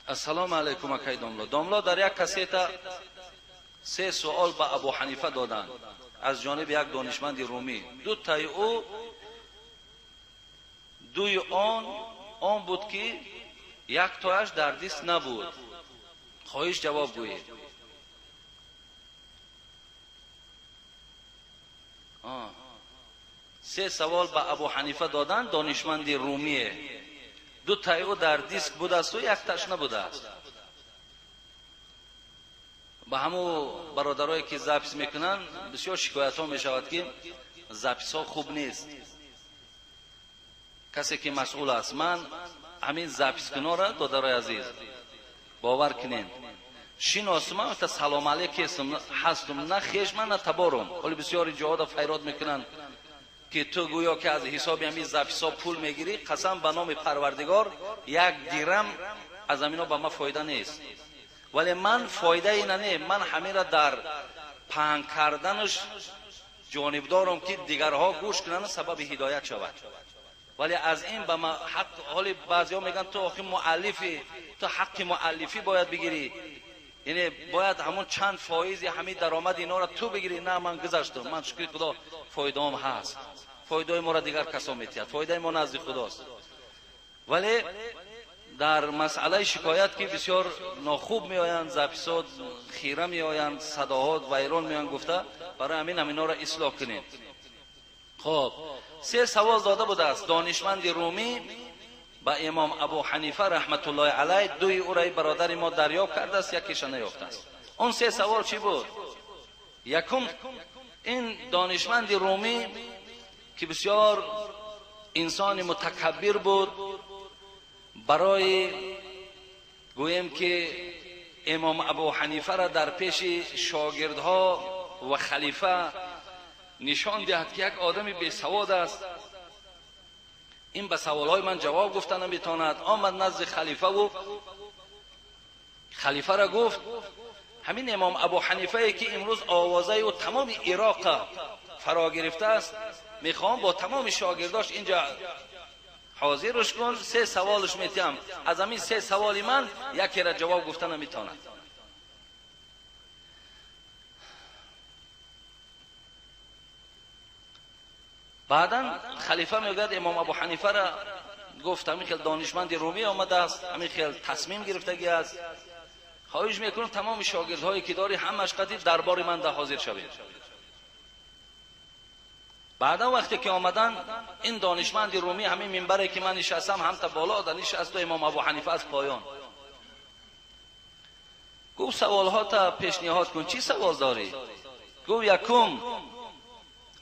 السلام علیکم اکای داملا در یک کسیتا 3 سوال به ابو حنیفه دادند از جانب یک دانشمند رومی. دو تای او دوی آن بود که یک تایش در دست نبود. خواهش جواب گویید. 3 سوال به ابو حنیفه دادن دانشمند رومیه. 2 تای او در دیسک بوده است و 1 تاش نبوده است. با همو برادرایی که زاپیس میکنن بسیار شکایت ها میشود که زاپیس ها خوب نیست. کسی که مسئول است، من همین زاپیس کنار را دادرای عزیز باور کنین شناسم تا سلام علیک هستم نه خیش من نه تبارم. ولی بسیاری جاها فریاد میکنن که تو گویا که از حساب همین زاپیسا پول میگیری. قسم به نام پروردگار 1 درم از همینا به ما فایده نیست. ولی من فایده ای نه، من همین را در پهن کردنش جانبدارم که دیگرها گوش کنن سبب هدایت شود. ولی از این به ما حق، حالی بعضیا میگن تو آخه مؤلفی، تو حق مؤلفی باید بگیری، یعنی باید همون چند فایزی همین درآمد اینا را تو بگیری. نه، من گذاشتم، من شکر خدا فایده هم هست، فایده ما را دیگر کسا میتید، فایده ما نزد خداست. ولی در مسئله شکایت که بسیار ناخوب میآیند، زاپیسات خیره میآیند، صداهات ویران میآیند، گفته برای همین همینا را اصلاح کنید. خب 3 سوال داده بوده است دانشمند رومی به امام ابو حنیفه رحمت الله علیه. 2 او را برادر ما دریافت کرده است، 1 نیافته است. اون 3 سوال چی بود؟ یکم، این دانشمند رومی که بسیار انسان متکبر بود، برای گویم که امام ابو حنیفه را در پیش شاگردها و خلیفه نشان دهد که یک آدمی بی سواد است، این به سوالهای من جواب گفتن نمیتواند. آمد نزد خلیفه و خلیفه را گفت همین امام ابو حنیفه که امروز آوازه و تمام عراق فرا گرفته است، میخوام با تمام شاگرداش اینجا حاضرش کن، 3 سوالش میتیم. از همین 3 سوال من 1 را جواب گفتن نمیتواند. بعدا خلیفه میگوید امام ابو حنیفه را گفت همین خیل دانشمند رومی آمده است، همین خیل تصمیم گرفتگی است، خواهش میکنم تمام شاگردهایی که داری همش قطعی دربار من ده حاضر شوید. بعدا وقتی که آمدن این دانشمند رومی همین منبری که من نشستم هم تا بالا در نشست و امام ابو حنیفه از پایان گفت سوالها تا پیشنهاد کن. چی سوال داری؟ گفت یکم،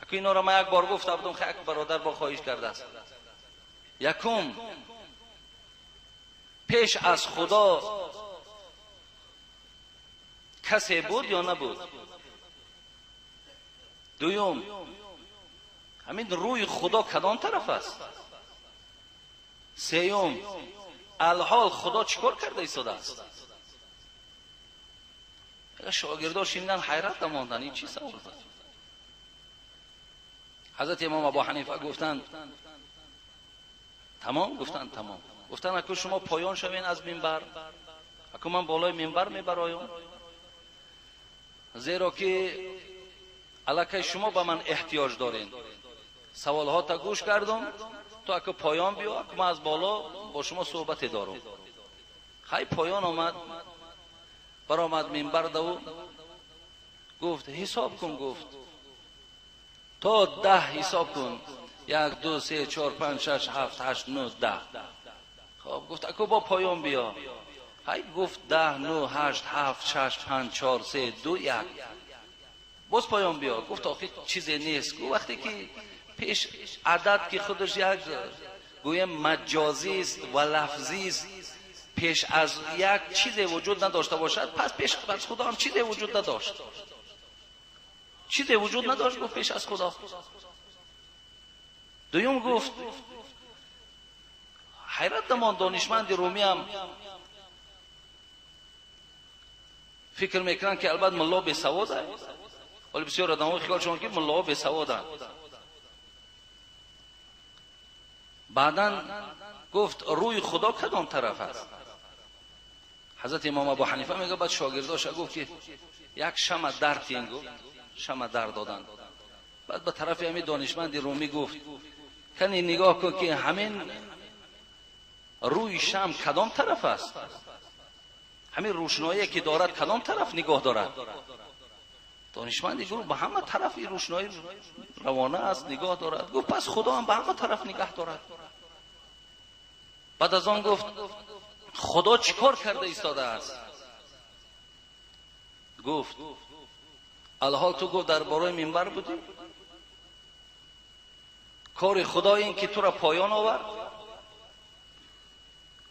اینا را من 1 بار گفته بودم که یک برادر با خواهش کرده است. یکم، پیش از خدا کسی بود یا نبود؟ دوم، همین روی خدا کدام طرف است؟ سوم، الحال خدا چیکار کرده ایستاده است؟ شاگردان شنیدن حیرت ماندن این چی سوال بود؟ حضرت امام ابو حنیفه گفتند تمام. گفتند تمام. گفتند اگه شما پایان شوین از منبر، اگه من بالای منبر میبرایم، زیرا که الکی شما به من احتیاج دارین. سوال ها تا گوش کردم، تو اگه پایان بیا، اگه من از بالا با شما صحبت دارم. خیلی پایان آمد، برآمد منبر دو گفت حساب کن. گفت تا 10 حساب کن، 1 2 3 4 5 6 7 8 9 10. خب گفت اگه با پایان بیا. هی گفت 10 9 8 7 6 5 4 3 2 1. باز پایان بیا. گفت آخه چیزی نیست. گفت وقتی که پیش عدد که خودش یک گویم مجازی است و لفظی است، پیش از یک چیزی وجود نداشته باشد، پس پیش از خدا هم چیزی وجود نداشت. چیزی وجود نداشت. گفت پیش از خدا. دوم گفت حیرت دمان دانشمند رومی هم فکر میکنن که البته ملا به سواد است، ولی بسیار آدم‌ها خیال شدن که ملا به سواد است. بعدن گفت روی خدا کدام طرف است؟ حضرت امام ابو حنیفه میگه بعد شاگرداش گفت که یک شمع در تین گفت، شمع در دادن. بعد به طرف همین دانشمند رومی گفت کنی نگاه کن که همین روی شمع کدام طرف است، همین روشنایی که دارد کدام طرف نگاه دارد؟ دانشمندی گفت به همه طرف این روشنایی روانه است، نگاه دارد. گفت پس خدا هم به همه طرف نگاه دارد. بعد از آن گفت خدا چیکار کرده ایستاده است؟ گفت الحال تو گفت در بالای منبر بودی، کار خدا این که تو را پایان آورد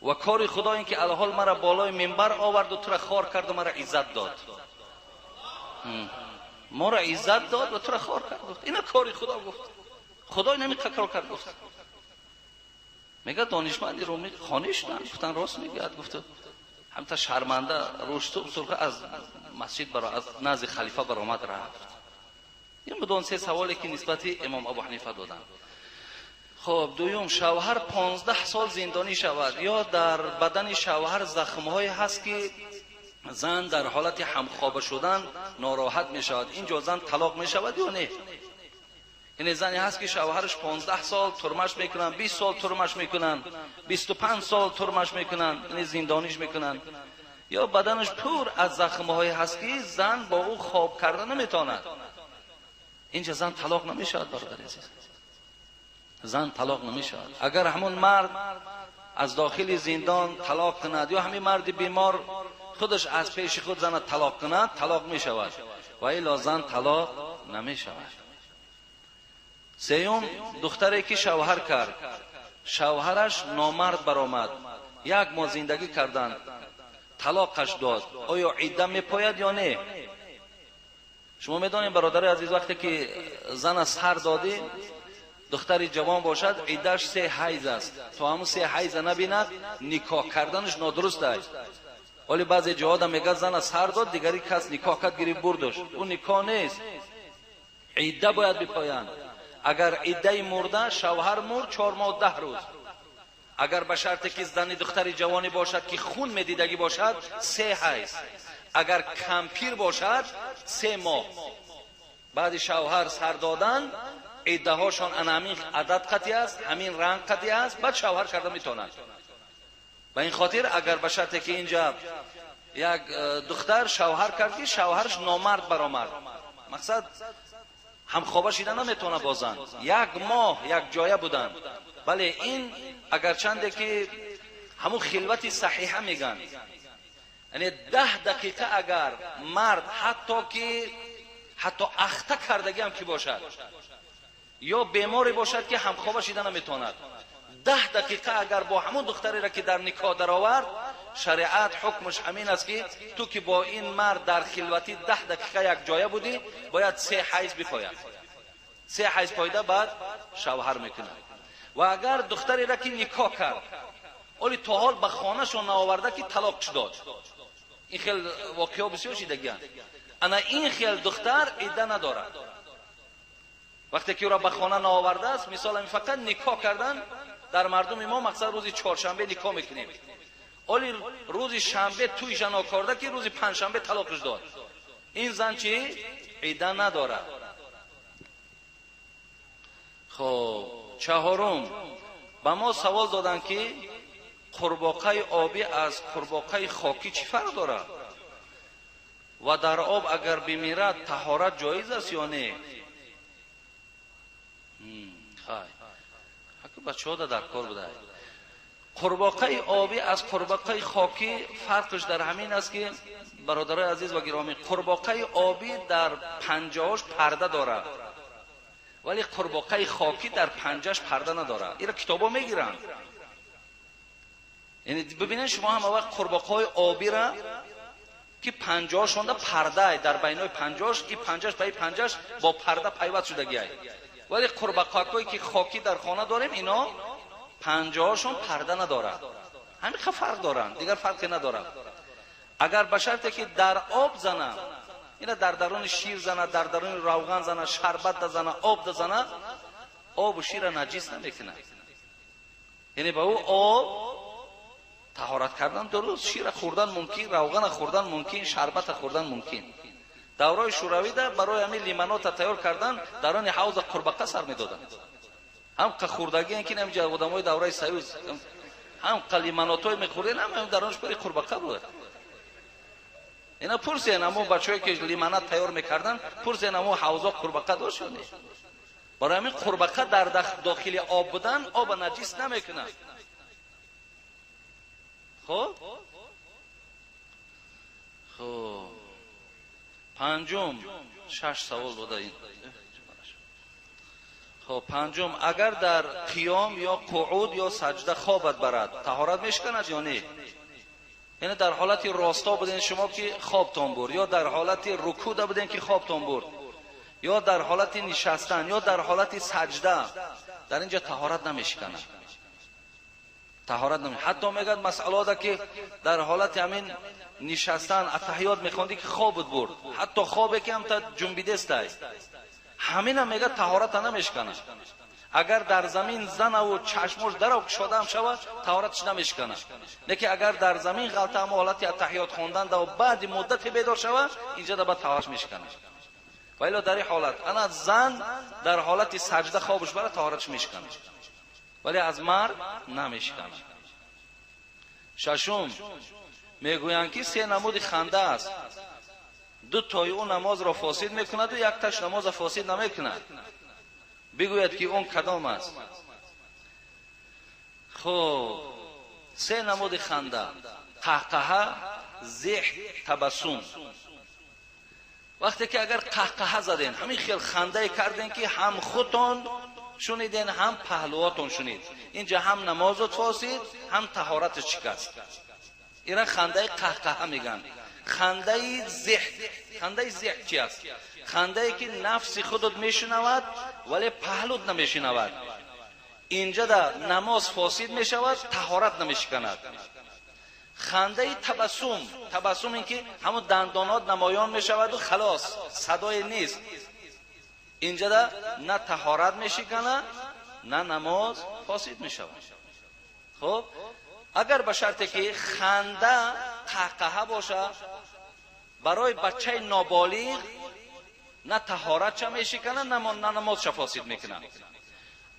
و کار خدا این که الحال مرا بالای منبر آورد و تو را خوار کرد و مرا عزت داد. ما را عزت داد و تو را خوار کرد. گفت اینا کار خدا. گفت خدا اینمی کار کرد. گفت میگه دانشمندی رومی خانش نه، گفتن راست میگه. گفت همتا شرمنده روش تو از مسجد برای از نزد خلیفه برآمد رفت. این بدون سه سوالی که نسبت امام ابو حنیفه دادن. خب دوم، شوهر 15 سال زندانی شود یا در بدن شوهر زخم‌هایی هست که زن در حالت همخوابه شدن ناراحت می شود، اینجا زن طلاق می شود یا نه؟ یعنی زنی هست که شوهرش 15 سال ترمش میکنن، 20 سال ترمش میکنن، 25 سال ترمش میکنن، یعنی زندانیش میکنن، یا بدنش پر از زخم‌های هست که زن با او خواب کردن نمیتواند، اینجا زن طلاق نمی شود. برادر عزیز، زن طلاق نمی شود. اگر همون مرد از داخل زندان طلاق کند یا همین مرد بیمار خودش از پیش خود زن طلاق کند، طلاق می شود و الا زن طلاق نمی شود. سیوم، دختری که شوهر کرد، شوهرش نامرد برآمد، 1 ماه زندگی کردند، طلاقش داد، آیا عده می پاید یا نه؟ شما میدانید برادر عزیز وقتی که زن سر داده دختری جوان باشد عدهش 3 حیض است، تو همون 3 حیض نبیند نکاح کردنش نادرست است. ولی بعضی جاها میگه زن سر داد دیگری کس نکاح کرد گریب بردش، اون نکاح نیست، عده باید بپایند. اگر عده مرده شوهر مرد 4 ماه و 10 روز، اگر به شرطی که زن دختری جوانی باشد که خون میدیدگی باشد 3 حیض، اگر کمپیر باشد 3 ماه. بعد شوهر سر دادن عده هاشان انامین عدد قطعی است، همین رنگ قطعی است، بعد شوهر کرده میتونند. و این خاطر اگر به شرطی که اینجا یک دختر شوهر کرد که شوهرش نامرد برآمد، مقصد هم خوابه شیده نمیتونه بازن، 1 ماه 1 جایه بودن، ولی این اگر چنده که همون خلوت صحیحه میگن، یعنی 10 دقیقه اگر مرد حتی اخته کردگی هم که باشد یا بیماری باشد که هم خوابه شیده نمیتواند، 10 دقیقه اگر با همون دختری را که در نکاح در آورد، شریعت حکمش همین است که تو که با این مرد در خلوتی 10 دقیقه 1 جایه بودی باید 3 حیض بپاید، 3 حیض پایده بعد شوهر میکنه. و اگر دختری را که نکاح کرد ولی تا حال به خانه‌شون نآورده که طلاق داد، این خیلی واقعا بسیار شدگی است. انا این خیلی دختر عده ندارد، وقتی که او را به خانه نآورده است، مثلا فقط نکاح کردن در مردم ما مقصد روز 4 شنبه نکاح میکنیم، ولی روز شنبه توی جنا کرده که روز 5 شنبه طلاقش داد، این زن چی؟ عده ندارد. خب چهارم، به ما سوال دادن که قورباغه آبی از قورباغه خاکی چی فرق دارد و در آب اگر بمیرد طهارت جایز است یا نه؟ خیلی بچه‌ها در کار بوده. قورباغه آبی از قورباغه خاکی فرقش در همین است که برادرای عزیز و گرامی، قورباغه آبی در پنجه‌اش پرده دارد ولی قورباغه خاکی در پنجه‌اش پرده ندارد. اینا کتابا میگیرن، یعنی ببینید شما هم وقت قورباغه آبی را که پنجه‌اشون پرده در بینای پنجه‌اش، این پنجه‌اش به پنجه‌اش با پرده پیوست شدگی است، ولی قورباغه‌ای که خاکی در خانه داریم اینا پنجه‌اشون پرده ندارد، همین فرق دارن، دیگر فرقی ندارد. اگر به شرطی که در آب زنه، اینا در درون شیر زنه، در درون روغن زنه، شربت زنه، آب زنه، آب و شیر نجس نمیکنه، یعنی با او آب طهارت کردن درست، شیر خوردن ممکن، روغن خوردن ممکن، شربت خوردن ممکن. دورای شوروی ده برای همین لیمانات تیار کردن در آن حوض قربقه سر میدادن. هم خوردگی اینکه نمیجا آدمای دورای سیوز هم لیماناتای میخوردن، هم در آنش برای قربقه بود. اینا پرسین همو بچه‌ای که لیمانات تیار میکردن پرسین همو حوضا قربقه داشت نه. برای همین قربقه در داخل آب بودن آب نجس نمیکنه. خب پنجم 6 سوال بوده این. خب پنجم، اگر در قیام یا قعود یا سجده خوابت برد طهارت میشکند یا نه؟ یعنی در حالت راستا بودین شما که خوابتان برد، یا در حالت رکوع بودین که خوابتان برد، یا در حالت نشستن، یا در حالت سجده، در اینجا طهارت نمیشکند. طهارت نمی. حتی میگن مسئله ده که در حالت همین نشستن اتحیات میخوندی که خوابت برد، حتی خوابه که هم تا جنبیده است، همین هم میگه طهارت نمیشکنه. اگر در زمین زن و چشمش در کشاده هم شود طهارتش نمیشکنه. لیکن اگر در زمین غلطه هم حالت اتحیات خواندن و بعد مدت بیدار شود اینجا بعد طهارت میشکنه. ولی در این حالت انا زن در حالت سجده خوابش بره طهارتش میشکنه، ولی از مرد نمیشکنه. ششم، میگویند که 3 نمود خنده است، 2 تای اون نماز را فاسد میکند و 1 تاش نماز فاسد نمیکند. بگوید که اون کدام است؟ خب 3 نمود خنده: قهقه، ضحک، تبسم. وقتی که اگر قهقه زدین همین خیل خنده کردین که هم خودتون شنیدین هم پهلواتون شنید، اینجا هم نمازت فاسد هم طهارتت شکست. اینا خنده قهقه میگن. خنده ضحک چی است؟ خنده ای که نفس خودت میشنود ولی پهلوت نمیشنود، اینجا در نماز فاسد میشود، طهارت نمیشکند. خنده تبسم این که همون دندانات نمایان میشود و خلاص صدای نیست، اینجا در نه طهارت میشکنه نه نماز فاسد میشود. خب اگر به شرطی که خنده قهقه باشه برای بچه نابالغ نه طهارت چه میشکنه نه نماز چه فاسد میکنه.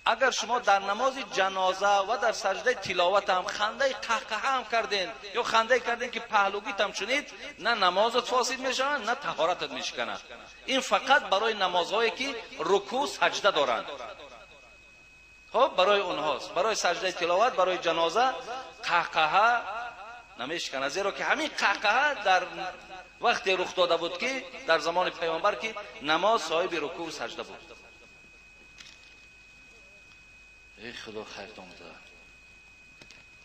اگر شما در نماز جنازه و در سجده تلاوت هم خنده قهقه هم کردین یا خنده کردین که پهلوگیت هم شنید، نه نمازت فاسد میشه نه طهارتت میشکنه. این فقط برای نمازهایی که رکوع سجده دارند، خب برای اونهاست. برای سجده تلاوت، برای جنازه قهقه نمیشکنه، زیرا که همین قهقه در وقتی رخ داده بود که در زمان پیامبر که نماز صاحب رکوع و سجده بود. ای خدا خیرتون بده.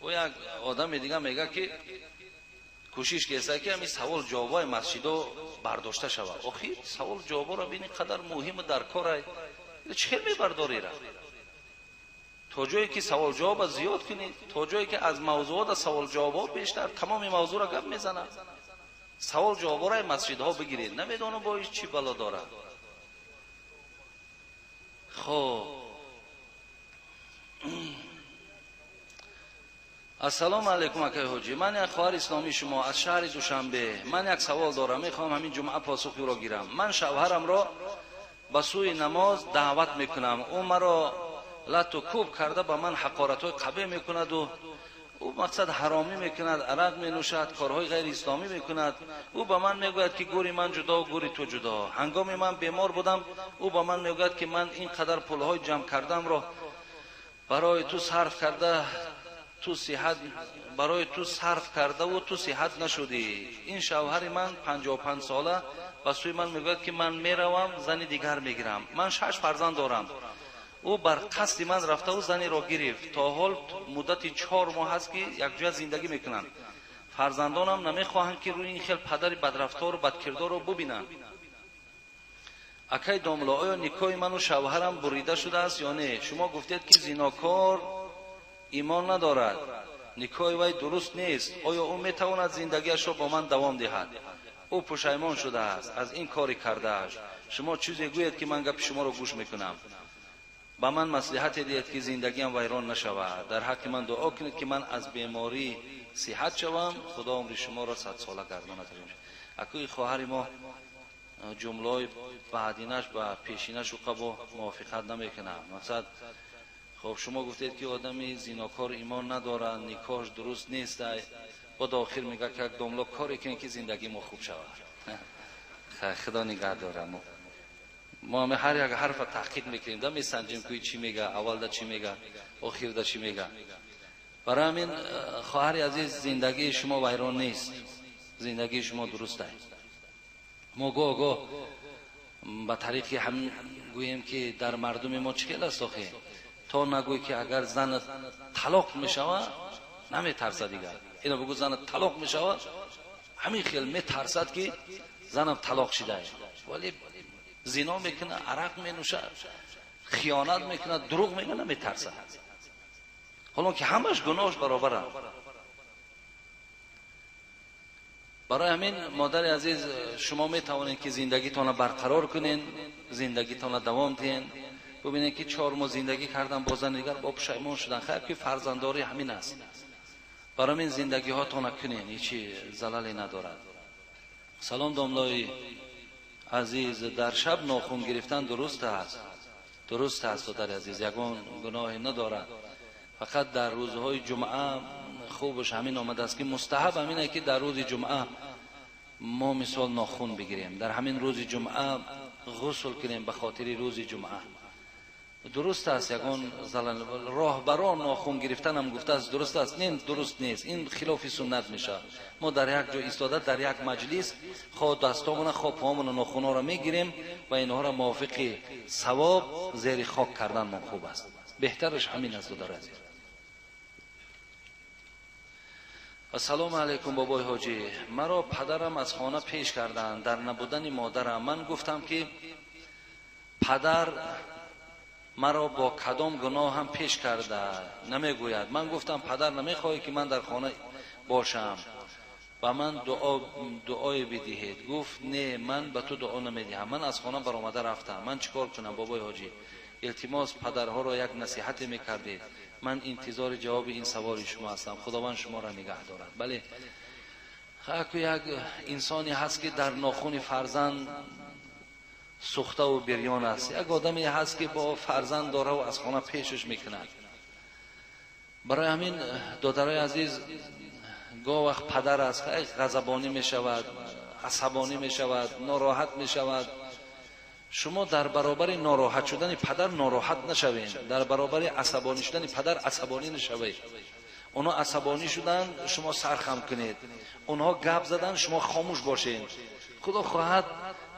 و یک آدم دیگه میگه که کوشش کیسه که همین سوال جوابای مسجدو برداشته شود. آخی سوال جوابا را بینی قدر مهم در کاره چه میبرداری را؟ تا جایی که سوال جواب زیاد کنید، تا جایی که از موضوعات سوال جواب بیشتر، تمام موضوع را گپ میزنه. سوال جواب را مسجدها بگیرید، نمیدونم با ایش چی بلا داره. خب السلام علیکم اکای حاجی، من یک خواهر اسلامی شما از شهر دوشنبه. من یک سوال دارم، میخوام همین جمعه پاسخی را گیرم. من شوهرم را به سوی نماز دعوت میکنم، او مرا لط و کوب کرده به من حقارت‌های قبیح میکند و او مقصد حرامی میکند، عرق مینوشد، کارهای غیر اسلامی میکند. او به من میگوید که گوری من جدا و گوری تو جدا. هنگامی من بیمار بودم او به من میگوید که من اینقدر پولهای جمع کردم را برای تو صرف کرده، تو صحت برای تو صرف کرده و تو صحت نشدی. این شوهر من 55 ساله و سوی من میگوید که من میروم زن دیگر میگیرم. من 6 فرزند دارم. او بر قصد من رفته و زنی را گرفت. تا حال مدت 4 ماه است که یک جای زندگی میکنند. فرزندانم نمیخواهند که روی این خیل پدر بدرفتار و بدکردار رو ببینند. اکای داملا آیا نکاح من و شوهرم بریده شده است یا نه؟ شما گفتید که زیناکار ایمان ندارد، نکاح وی درست نیست. آیا او میتواند زندگیش را با من دوام دهد؟ او پشیمان شده است از این کاری کرده است. شما چیزی گویید که من گپ شما را گوش میکنم. با من مصلحت دید که زندگیم ویران نشود. در حق من دعا کنید که من از بیماری صحت شوم، خدا عمر شما را 100 ساله گرداند. اکوی خواهر ما جمله بعدینش و پیشینش رو با موافقت نمیکنه. مثلا خب شما گفتید که آدمی زیناکار ایمان نداره، نکاحش درست نیست، با آخر میگه که یک داملا کاری کن که زندگی ما خوب شود. خدا نگه داره. ما هر یک حرف تحقیق میکنیم، دا میسنجیم که چی میگه، اول دا چی میگه، آخر دا چی میگه. برای همین خواهر عزیز، زندگی شما ویران نیست، زندگی شما درسته. ما گاه به طریقی هم گوییم که در مردم ما چکل است آخه، تا نگوی که اگر زن طلاق میشود نمیترسد دیگر. اینو بگو زن طلاق میشود همین خیل میترسد که زنم طلاق شده، ولی زنا میکنه، عرق مینوشه، خیانت میکنه، دروغ میگه، نمیترسد. حالا که همش گناهش برابره. برای همین مادر عزیز، شما میتوانید که زندگیتان را برقرار کنین، زندگیتان را دوام دین. ببینید که 4 ماه زندگی کردن با زن دیگر با پشیمان شدن. خیر که فرزندداری همین است. برای همین زندگی هاتون کنین، هیچ زلالی ندارد. سلام داملای عزیز، در شب ناخن گرفتن درست است؟ درست است دادر عزیز، یگان گناهی ندارد. فقط در روزهای جمعه خوبش همین آمده است که مستحب همینه که در روز جمعه ما مثال ناخن بگیریم، در همین روز جمعه غسل کنیم به خاطر روز جمعه. درست است، یگان زلال راهبران ناخن گرفتن هم گفته است درست است. نه درست نیست، این خلاف سنت میشه. ما در یک جا ایستاده در یک مجلس خود دستامون خود پامون ناخن ها را میگیریم و اینها را موافق ثواب زیر خاک کردن ما خوب است. بهترش همین است دادر عزیز. السلام علیکم بابای حاجی، مرا پدرم از خانه پیش کردن در نبودن مادرم. من گفتم که پدر مرا با کدام گناه هم پیش کرده نمیگوید. من گفتم پدر نمیخواهی که من در خانه باشم و من دعای بدهید. گفت نه من به تو دعا نمیدهم. من از خانه برآمده رفتم. من چیکار کنم بابای حاجی؟ التماس پدرها را یک نصیحت میکردید. من انتظار جواب این سوال شما هستم. خداوند شما را نگه دارد. بله، یک انسانی هست که در ناخن فرزند سوخته و بریان است. یک آدمی هست که با فرزند داره و از خانه پیشش میکند. برای همین دادرای عزیز، گاه وقت پدر است غضبانی میشود، عصبانی میشود، ناراحت میشود. شما در برابر ناراحت شدن پدر ناراحت نشوین، در برابر عصبانی شدن پدر عصبانی نشوید. اونا عصبانی شدن شما سرخم کنید، اونها گپ زدن شما خاموش باشین. خدا خواهد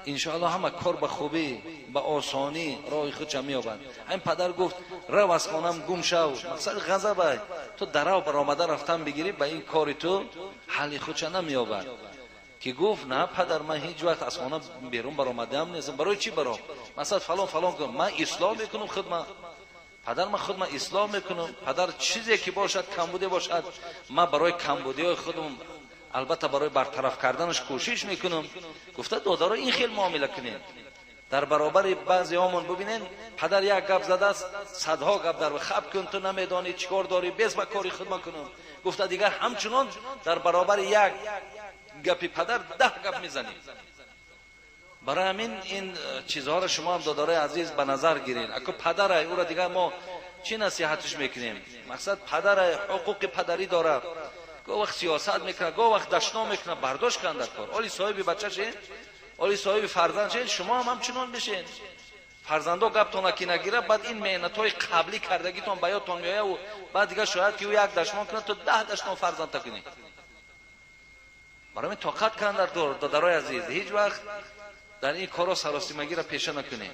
انشاءالله همه کار به خوبی به آسانی راه خودش مییابد. این پدر گفت رو از خانم گم شو، مقصد غضب تو درو برآمده رفتن بگیری، به این کار تو حل خودش نمییابد. که گفت نه پدر من هیچ وقت از خانه بیرون برآمدم نیستم. برای چی برام؟ مثلا فلان کنم، من اصلاح میکنم خودم. پدر من خودم اصلاح میکنم. پدر چیزی که باشد کمبودی باشد، من برای کمبودی های خودم البته برای برطرف کردنش کوشش میکنم. گفته دادارا این خیلی معامله کنین. در برابر بعضی هامون ببینین پدر یک گپ زده است، صدها گپ در خب کن تو نمیدانی چیکار داری، بس با کاری خود کنم. گفته دیگر همچنان در برابر یک گپی پدر 10 گپ میزنی. برای همین این چیزها را شما هم دادارای عزیز به نظر گیرین. اگه پدر او را دیگر ما چی نصیحتش میکنیم؟ مقصد پدر حقوق پدری داره، گاه وقت سیاست میکنه، گاه وقت دشنا میکنه، برداشت کن در کار. اولی صاحب بچه شین، اولی صاحب فرزند شین، شما هم همچنان بشین. فرزندا گپتون کی نگیره، بعد این مهنت‌های قبلی کردگیتون به یادتون میاد و بعد دیگه شاید که او یک دشمن کنه تو 10 دشمن فرزند تکنی. برای من طاقت کن در دادرای عزیز، هیچ وقت در این کارا سراسیمگی را پیشه نکنید.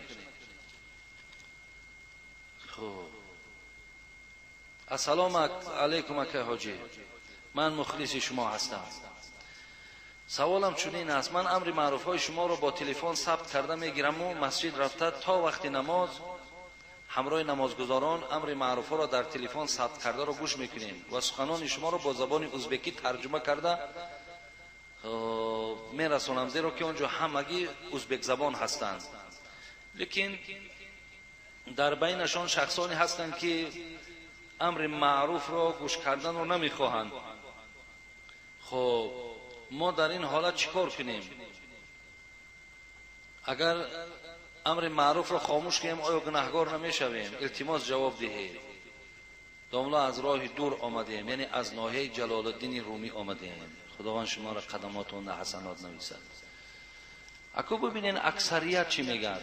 خب السلام علیکم اکه حاجی، من مخلص شما هستم. سوالم چنین است، من امر معروف های شما را با تلفن ثبت کرده میگیرم و مسجد رفته تا وقت نماز همراه نمازگزاران امر معروف ها را در تلفن ثبت کرده را گوش میکنیم و سخنان شما را با زبان ازبکی ترجمه کرده میرسونم، زیرا که اونجا همگی ازبک زبان هستند. لیکن در بینشان شخصانی هستند که امر معروف را گوش کردن رو نمیخواهند خب ما در این حالت چیکار کنیم؟ اگر امر معروف را خاموش کنیم آیا گناهگار نمیشویم؟ التماس جواب دهید. داملا از راه دور آمدیم، یعنی از ناحیه جلال الدین رومی آمدیم. خداوند شما را قدماتون حسنات نویسد. اکو ببینین اکثریت چی میگن.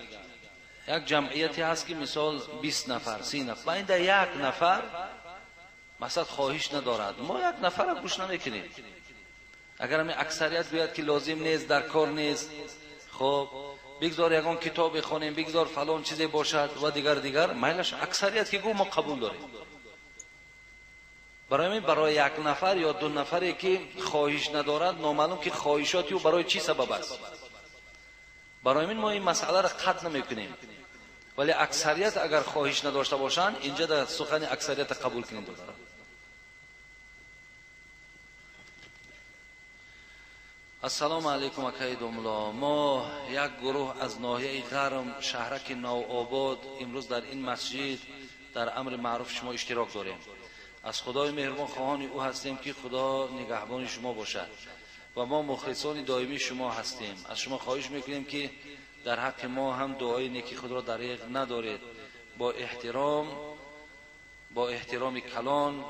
یک جمعیتی هست که مثال 20 نفر 30 نفر، این در یک نفر مثلا خواهش ندارد، ما یک نفر را گوش نمیکنیم. اگر همین اکثریت بیاد که لازم نیست، در کار نیست، خب بگذار یگان کتاب بخونیم، بگذار فلان چیزی باشد و دیگر میلش اکثریت که گو ما قبول داریم. برای یک نفر یا دو نفری که خواهش ندارد نامعلوم که خواهشاتی و برای چی سبب است. برای این ما این مسئله را قطع نمیکنیم، ولی اکثریت اگر خواهش نداشته باشند اینجا در سخن اکثریت قبول کنید. دارد السلام علیکم اکای دوملا، ما یک گروه از ناحیه غرم شهرک نوآباد امروز در این مسجد در امر معروف شما اشتراک داریم. از خدای مهربان خواهان او هستیم که خدا نگهبان شما باشد و ما مخلصان دائمی شما هستیم. از شما خواهش میکنیم که در حق ما هم دعای نیکی خود را دریغ ندارید. با احترام کلان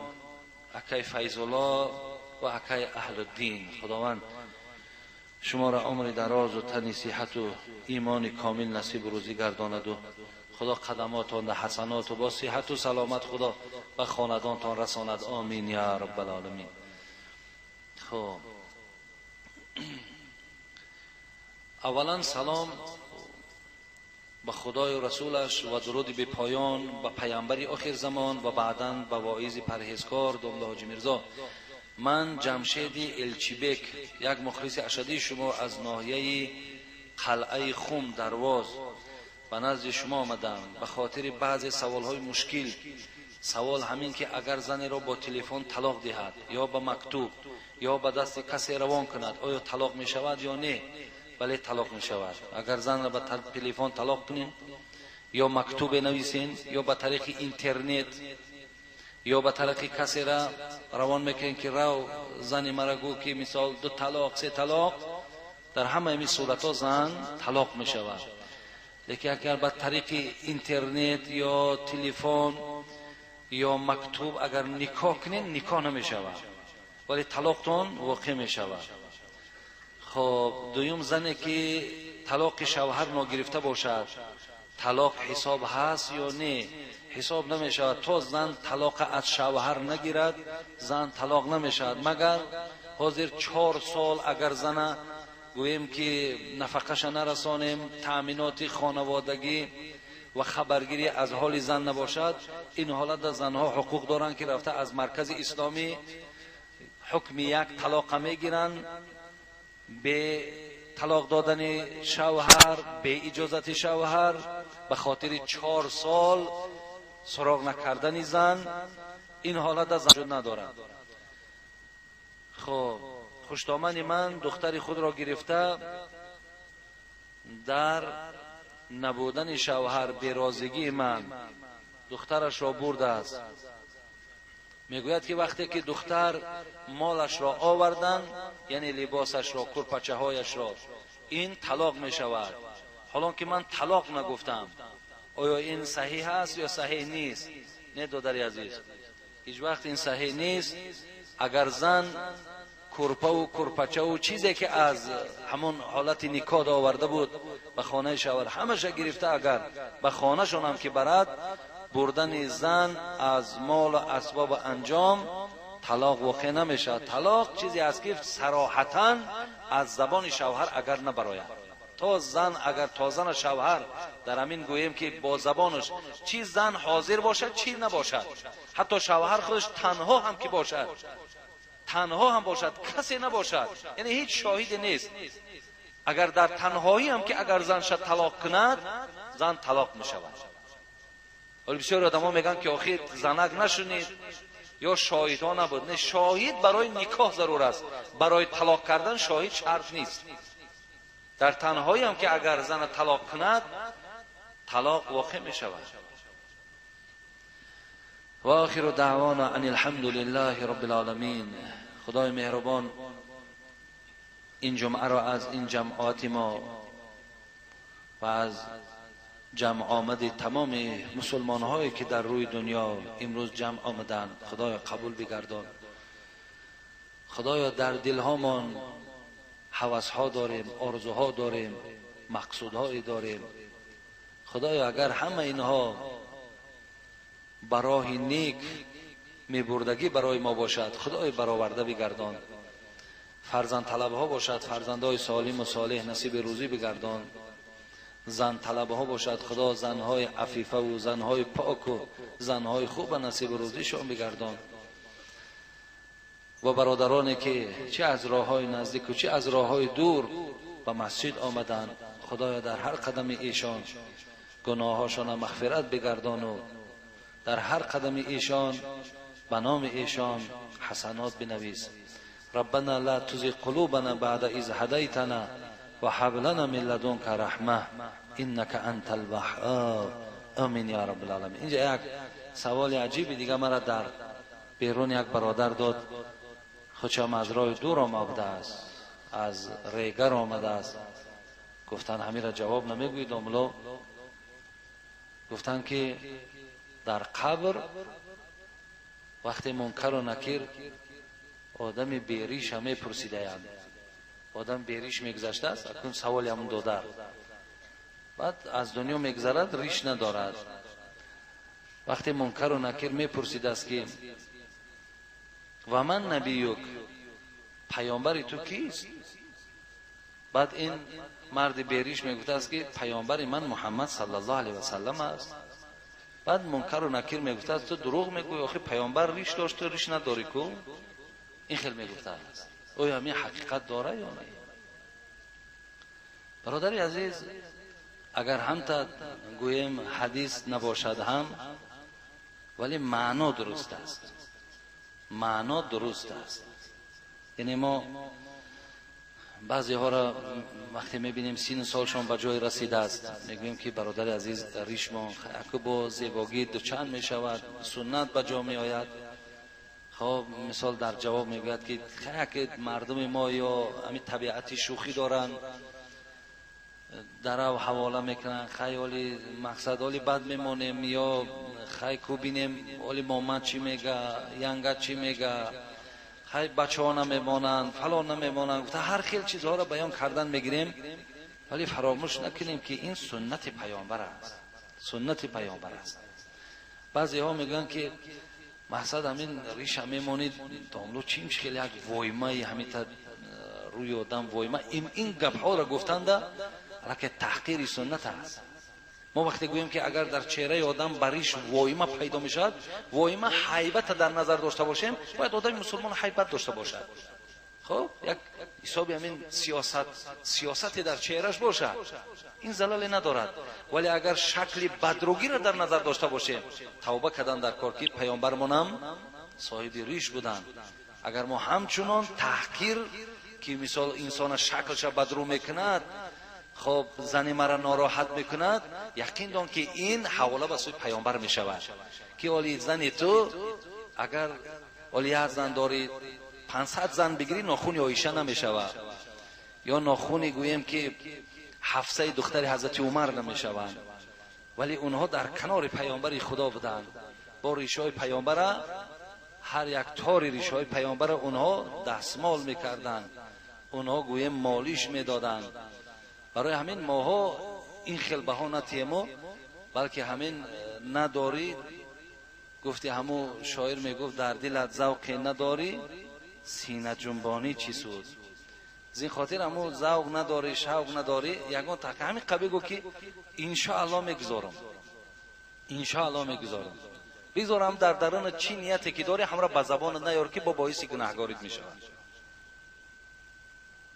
اکای فیض الله و اکای اهل الدین. خداوند شما را عمر دراز و تن صحت و ایمان کامل نصیب روزی گرداند و خدا قدماتان در حسنات و با صحت و سلامت خدا و خاندانتان رساند. آمین یا رب العالمین. خب اولا سلام به خدای و رسولش و درود به پایان به پیامبر آخر زمان و بعداً به واعظ پرهیزکار داملا حاجی میرزا. من جمشید الچیبک یک مخلص اشدی شما از ناحیه قلعه خم درواز به نزد شما آمدم به خاطر بعض سوالهای مشکل. سوال همین که اگر زنی را با تلفن طلاق دهد یا به مکتوب یا به دست کسی روان کند آیا طلاق می شود یا نه؟ بله طلاق می شود. اگر زن را به تلفن طلاق کنین یا مکتوب نویسین یا به طریق اینترنت یا به طریق کسی را روان میکنین که رو زن مرا گو که مثال 2 طلاق 3 طلاق، در همه این صورت ها زن طلاق می شود. لیکن اگر به طریق اینترنت یا تلفن یا مکتوب اگر نکاح کنین نکاح نمی شود ولی طلاقتون واقع می شود. خب دویم زنی که طلاق شوهر ناگرفته باشد طلاق حساب هست یا نه؟ حساب نمی شود. تا زن طلاق از شوهر نگیرد زن طلاق نمی شود مگر حاضر 4 سال اگر زن گوییم که نفقش نرسانیم، تأمینات خانوادگی و خبرگیری از حال زن نباشد، این حالت زنها حقوق دارند که رفته از مرکز اسلامی حکم 1 طلاق میگیرند به طلاق دادن شوهر به اجازت شوهر به خاطر 4 سال سراغ نکردن زن. این حالت از زن ندارد. خب خوشدامن من دختر خود را گرفته در نبودن شوهر به رازگی من دخترش را برده است. میگوید که وقتی که دختر مالش را آوردن یعنی لباسش را کرپچه هایش را این طلاق می شود. حالا که من طلاق نگفتم آیا این صحیح است یا صحیح نیست؟ نه دادری عزیز، هیچ وقت این صحیح نیست. اگر زن کرپه و کرپچه و چیزی که از همون حالت نکاح آورده بود به خانه شوهر همش گرفته اگر به خانه شون هم که برد بردن زن از مال و اسباب انجام طلاق واقع نمیشه. طلاق چیزی است که صراحتاً از زبان شوهر اگر نبراید تا زن اگر تا زن شوهر در همین گوییم که با زبانش چی زن حاضر باشد چی نباشد، حتی شوهر خودش تنها هم که باشد تنها هم باشد کسی نباشد یعنی هیچ شاهد نیست، اگر در تنهایی هم که اگر زن شد طلاق کند زن طلاق می شود. ولی بسیار آدم ها میگن که آخر زنک نشونید یا شاهد ها نبود. نه، شاهد برای نکاح ضرور است، برای طلاق کردن شاهد شرط نیست. در تنهایی هم که اگر زن طلاق کند طلاق واقع می شود. و آخر دعوانا ان الحمد لله رب العالمین. خدای مهربان این جمعه را از این جمعات ما و از جمع آمد تمام مسلمان هایی که در روی دنیا امروز جمع آمدند خدایا قبول بگردان. خدایا در دل هامان هوس ها داریم، آرزوها داریم، مقصودهایی داریم. خدایا اگر همه اینها برای نیک میبردگی برای ما باشد خدای برآورده بگردان. فرزند طلب ها باشد فرزندای سالم و صالح نصیب روزی بگردان. زن طلب ها باشد خدا زنهای عفیفه و زنهای پاک و زنهای خوب نصیب روزیشان بگردان. و برادرانی که چه از راه های نزدیک و چه از راه های دور به مسجد آمدند خدایا در هر قدم ایشان گناهاشان مغفرت بگردان و در هر قدم ایشان به نام ایشان حسنات بنویس. ربنا لا تزغ قلوبنا بعد اذ هديتنا وهب لنا من لدنك رحمه انك انت الوهاب آمین یا رب العالمین. اینجا یک سوال عجیبی دیگه مرا در بیرون یک برادر داد. خودشم از راه دور آمده است، از ریگر آمده است. گفتن همین را جواب نمیگوید املا. گفتن که در قبر وقتی منکر و نکیر آدم بیریش همه پرسیده اند. آدم بیریش میگذشته است اکنون سوالی همون داده بعد از دنیا میگذرد ریش ندارد. وقتی منکر و نکیر میپرسیده است که و من نبیوک پیامبر تو کیست؟ بعد این مرد بیریش میگفته است که پیامبر من محمد صلی الله علیه و سلم است. بعد منکر و نکیر میگفته است تو دروغ میگویی آخه پیامبر ریش داشت تو ریش نداری کو؟ این خیلی میگفته است. آیا همین حقیقت داره یا نه؟ برادری عزیز اگر هم تا گویم حدیث نباشد هم ولی معنا درست است. معنا درست است. یعنی ما بعضی ها را وقتی میبینیم سین سالشان به جای رسیده است میگویم که برادر عزیز ریش ما اکو با زیباگی دوچند میشود سنت به جا می آید. خب مثال در جواب میگوید که خیلی مردم ما یا همین طبیعتی شوخی دارن در او حواله میکنن خیلی مقصد حالی بد میمونیم یا خیلی کو بینیم حالی مامد چی میگه ینگت چی میگه خیلی بچه ها نمیمانند فلان نمیمانند گفته هر خیل چیزها را بیان کردن میگیریم ولی فراموش نکنیم که این سنت پیامبر است. سنت پیامبر است. بعضی ها میگن که مقصد همین ریش میمونید داملو چیم شکل یک وایمه همین تا روی آدم وایمه این گپ ها را گفتنده که تحقیر سنت است. ما وقتی گوییم که اگر در چهره آدم بریش وایمه پیدا میشد وایمه حیبت در نظر داشته باشیم باید آدم مسلمان حیبت داشته باشد. خب یک حسابی همین سیاست در چهرهش باشد این زلالی ندارد. ولی اگر شکل بدروگی را در نظر داشته باشیم توبه کردن در کار که پیامبرمون هم صاحب ریش بودند. اگر ما همچنان تحقیر که مثال انسان شکلش بدرو میکند خب زن مرا ناراحت میکند یقین دان که این حواله به سوی پیامبر میشود که ولی زن تو اگر ولی از زن داری 500 زن بگیری ناخون عایشه نمیشود یا ناخونی گویم که حفصه دختر حضرت عمر نمیشوند ولی اونها در کنار پیامبر خدا بودند. با ریشهای پیامبر هر یک تار ریشهای پیامبر اونها دستمال میکردند اونها گویم مالیش میدادند. برای همین ماها این خیل بها نتیمو بلکه همین نداری گفتی همو شاعر میگفت در دلت ذوق نداری سینه جنبانی چی سود. زین خاطر همو ذوق نداری شوق نداری یگان تک همین قبی گو که انشاءالله میگذارم انشاءالله میگذارم بگذارم در درون چی نیتی که داری همرا به زبان نیار که با باعث گناهکاریت میشود.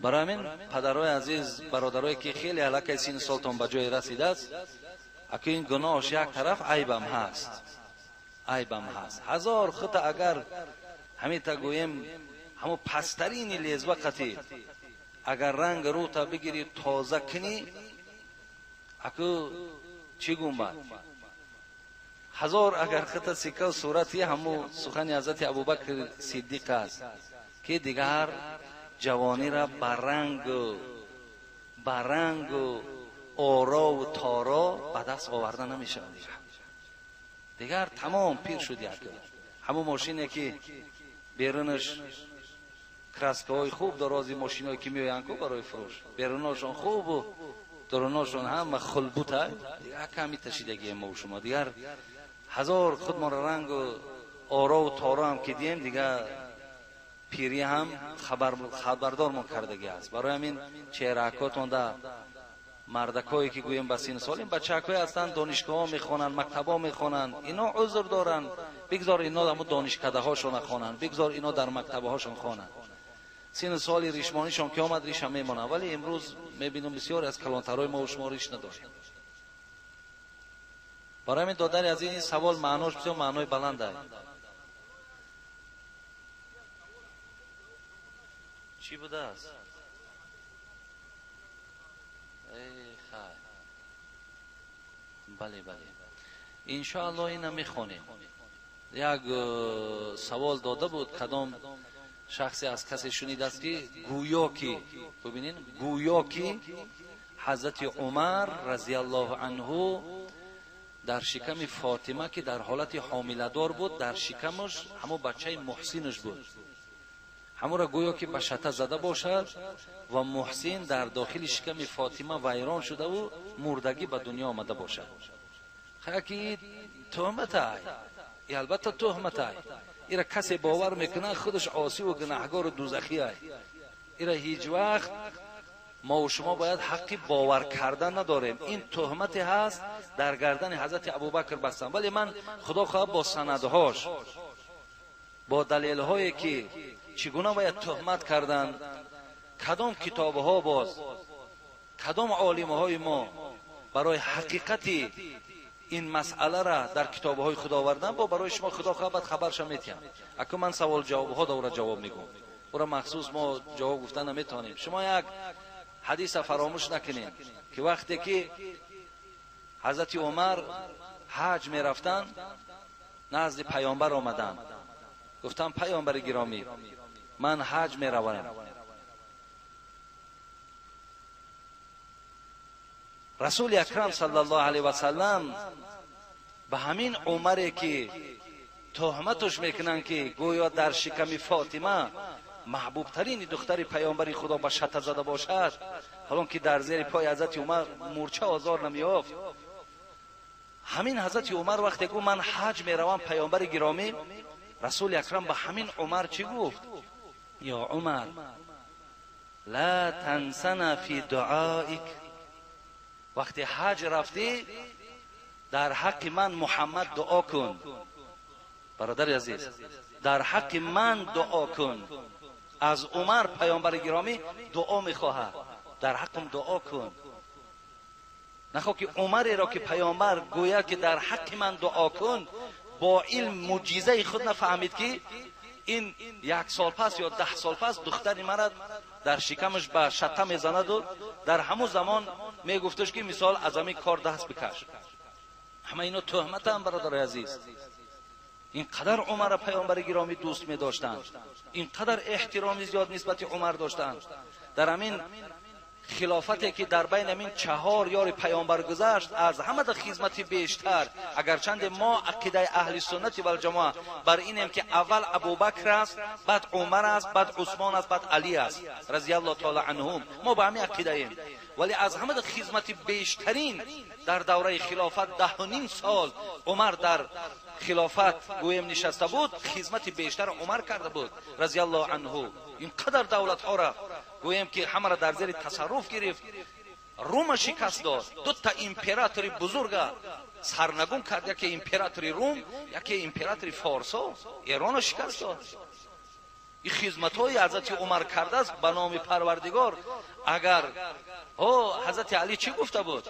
برای همین پدرای عزیز برادرایی که خیلی علاقه سین سالتان به جای رسیده است اگه این گناهش یک طرف عیبم هست هزار خطا اگر همین تا گویم همون پسترین لیز وقتی اگر رنگ رو تا بگیری تازه کنی اگه چی گومد هزار اگر خطا سکه و صورتی همون سخن حضرت ابوبکر صدیق است که دیگر جوانی را برنگ و آرا و تارا به دست آورده نمیشه. دیگر تمام پیر شد. یک همون ماشینی که بیرونش کراسکای خوب درازی ماشینایی که میآیند کو برای فروش، بیرونشون خوب و درونشون هم خلبوت های دیگر کمی تشیدگی ما و شما. دیگر هزار خودمان رنگ و آرا و تارا هم که دیم دیگر پیری هم خبردار ما کردگی است. برای همین چهرکاتون در مردکایی که گویم به سن سال این بچه‌های هستند دانشگاه ها میخوانند، مکتب ها میخوانند، اینا عذر دارن، بگذار اینا در دانشکده هاشون خوانند، بگذار اینا در مکتب هاشون خوانند. سن سال ریشمانیشون که آمد ریش هم میمونه. ولی امروز میبینم بسیار از کلانترهای ما و شما ریش نداریم. برای همین دادن از این سوال معناش بسیار معنای بلند است. چی بوده است؟ بله انشاءالله اینا میخونیم. یک سوال داده بود کدام شخصی از کسی شنیده است که گویا که حضرت عمر رضی الله عنه در شکم فاطمه که در حالت حامله دار بود، در شکمش همون بچه محسنش بود، همون را گویا که به شته زده باشد و محسن در داخل شکم فاطمه ویران شده و مردگی به دنیا آمده باشد. خیلی تهمت ای، البته تهمت ای. ایره کسی باور میکنه خودش عاصی و گناهکار و دوزخی ای. ایره هیچ وقت ما و شما باید حقی باور کردن نداریم. این تهمتی هست در گردن حضرت ابوبکر بستن. ولی من خدا خواهد با سندهاش، با دلیل‌هایی که چگونه باید تهمت کردن، کدام کتاب‌ها باز کدام عالم‌های ما برای حقیقت این مسئله را در کتاب‌های خدا آوردن، با برای شما خدا خواهد خبرش میتیم. اگه من سوال جواب‌ها دوره جواب میگم، اون مخصوص ما جواب گفتن نمیتونیم. شما یک حدیث فراموش نکنین که وقتی که حضرت عمر حج میرفتن نزد پیامبر آمدن، گفتم پیامبر گرامی من حج میروم. رسول اکرم صلی الله علیه و سلم به همین عمری که تهمتش میکنن که گویا در شکم فاطمه محبوب ترین دختر پیامبر خدا به شته زده باشد، حالان که در زیر پای حضرت عمر مورچه آزار نمیافت، همین حضرت عمر وقتی گفت من حج میروم پیامبر گرامی، رسول اکرم به همین عمر چی گفت؟ یا عمر لا تنسنا فی دعائک، وقتی حج رفتی در حق من محمد دعا کن. برادر عزیز، در حق من دعا کن. از عمر پیامبر گرامی دعا میخواهد، در حقم دعا کن. نخواه که عمری را که پیامبر گوید که در حق من دعا کن، با علم معجزه خود نفهمید که این 1 سال پس یا 10 سال پس دختری مرد در شکمش به شته میزند و در همون زمان میگفتش که مثال از همین کار دست بکش. همه اینا تهمت هم برادر عزیز. اینقدر عمر پیامبر گرامی دوست می داشتند، اینقدر احترام زیاد نسبت عمر داشتند. در همین خلافتی که در بین همین 4 یار پیامبر گذشت، از همه در خدمت بیشتر، اگرچند ما عقیده اهل سنت و الجماعه بر اینیم که اول ابوبکر است، بعد عمر است، بعد عثمان است، بعد علی است رضی الله تعالی عنهم، ما با همین عقیده ایم. ولی از همه در خدمت بیشترین در دوره خلافت 10.5 سال عمر در خلافت گویم نشسته بود، خدمت بیشتر عمر کرده بود رضی الله عنه. اینقدر دولت ها را گویم که همه را در زیر تصرف گرفت، روم شکست داد، 2 تا امپراتوری بزرگ سرنگون کرد، یکی امپراتوری روم، یکی امپراتوری فارسا، ایران شکست داد. این خدمت های حضرت عمر کرده است به نام پروردگار. اگر حضرت علی چی گفته بود؟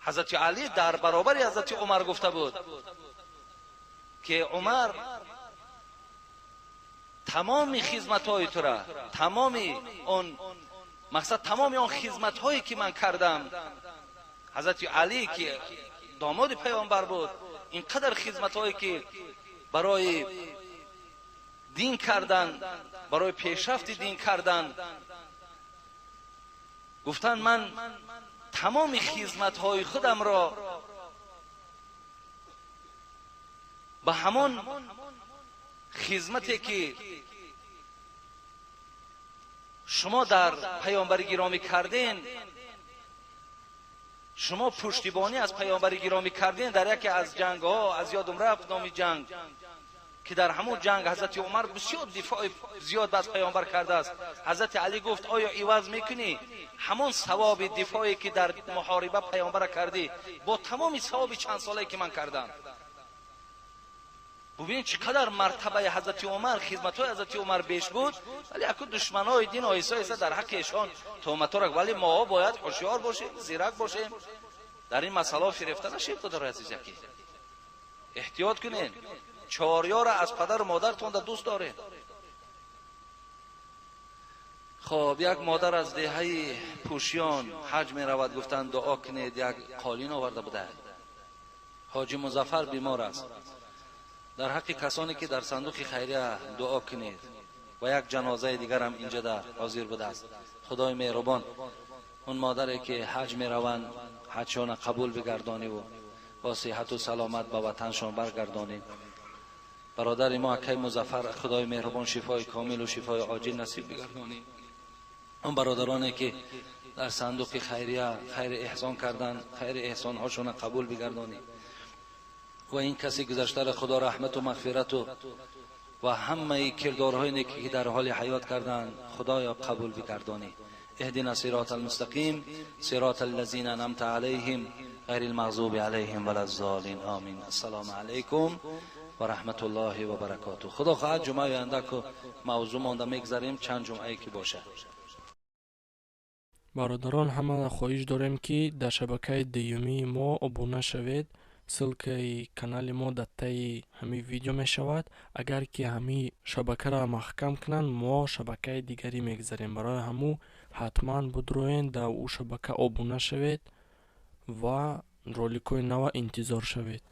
حضرت علی در برابر حضرت عمر گفته بود که عمر تمام خدمت های تو را، تمام اون مقصد تمام اون خدمت هایی که من کردم، حضرت علی که داماد پیامبر بود، اینقدر خدمت هایی که برای دین کردن، برای پیشرفت دین کردن. گفتن من تمام خدمت‌های خودم را به همان خدمتی که شما در پیامبر گرامی کردین، شما پشتیبانی از پیامبر گرامی کردین در یکی از جنگ ها، از یادم رفت نامی جنگ که در همون جنگ حضرت عمر بسیار دفاع زیاد از پیامبر کرده است. حضرت علی گفت آیا عوض میکنی همون ثواب دفاعی که در محاربه پیامبر کردی با تمام ثواب چند ساله که من کردم؟ ببین چقدر مرتبه حضرت عمر، خدمت‌های حضرت عمر بیش بود، ولی اكو دشمنای دین ایسا در حق ایشان تهمت را، ولی ما باید هوشیار باشیم، زیرک باشیم، در این مسئله فریفته نشیم. خدا را عزیز که احتیاط کنین. چهاریار از پدر و مادرتون دوست داره. خب یک مادر از دهه پوشیان حج می رود، گفتن دعا کنید، یک قالین آورده بوده. حاجی مظفر بیمار است، در حق کسانی که در صندوق خیریه دعا کنید. و یک جنازه دیگر هم اینجا در حاضر بوده است. خدای مهربان اون مادری که حج می روند حجشان قبول بگردانی و با صحت و سلامت به وطنشان برگردانی. برادر ما اکی مظفر خدای مهربان شفای کامل و شفای عاجل نصیب بگردانی. اون برادرانی که در صندوق خیریه خیر احسان کردن، خیر احسان هاشون قبول بگردانی. و این کسی گذشته را خدا رحمت و مغفرت و همه کردارهای نیکی که در حال حیات کردند خدایا قبول بگردانی. اهدنا الصراط المستقیم صراط الذین انعمت علیهم غیر المغضوب علیهم ولا الضالین آمین. السلام علیکم و رحمت الله و برکاته. خدا خواهد جمعه آینده که موضوع مانده میگذاریم چند جمعه که باشه. برادران همه را خواهش داریم که در شبکه دیومی ما ابونه شوید. سلک کانال ما در تای همین ویدیو می شود. اگر که همین شبکه را محکم کنن ما شبکه دیگری میگذاریم. برای همو حتما بدروین در او شبکه ابونه شوید و رولیکوی نو انتظار شوید.